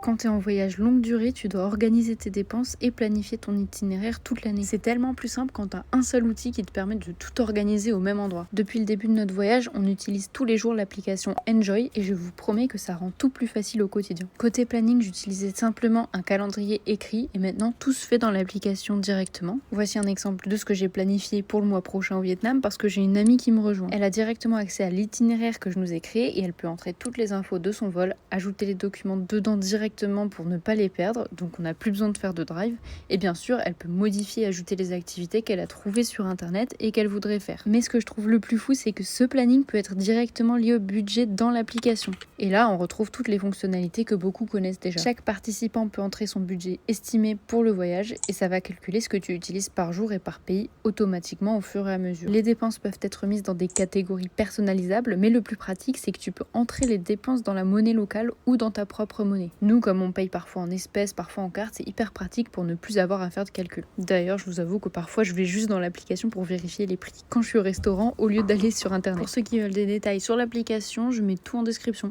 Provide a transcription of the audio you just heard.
Quand tu es en voyage longue durée, tu dois organiser tes dépenses et planifier ton itinéraire toute l'année. C'est tellement plus simple quand tu as un seul outil qui te permet de tout organiser au même endroit. Depuis le début de notre voyage, on utilise tous les jours l'application Enjoy et je vous promets que ça rend tout plus facile au quotidien. Côté planning, j'utilisais simplement un calendrier écrit et maintenant tout se fait dans l'application directement. Voici un exemple de ce que j'ai planifié pour le mois prochain au Vietnam parce que j'ai une amie qui me rejoint. Elle a directement accès à l'itinéraire que je nous ai créé et elle peut entrer toutes les infos de son vol, ajouter les documents dedans directement pour ne pas les perdre, donc on n'a plus besoin de faire de drive. Et bien sûr, elle peut modifier et ajouter les activités qu'elle a trouvées sur internet et qu'elle voudrait faire. Mais ce que je trouve le plus fou, c'est que ce planning peut être directement lié au budget dans l'application. Et là, on retrouve toutes les fonctionnalités que beaucoup connaissent déjà. Chaque participant peut entrer son budget estimé pour le voyage et ça va calculer ce que tu utilises par jour et par pays automatiquement au fur et à mesure. Les dépenses peuvent être mises dans des catégories personnalisables, mais le plus pratique, c'est que tu peux entrer les dépenses dans la monnaie locale ou dans ta propre monnaie. Nous, comme on paye parfois en espèces, parfois en carte, c'est hyper pratique pour ne plus avoir à faire de calcul. D'ailleurs, je vous avoue que parfois, je vais juste dans l'application pour vérifier les prix quand je suis au restaurant au lieu d'aller sur internet. Pour ceux qui veulent des détails sur l'application, je mets tout en description.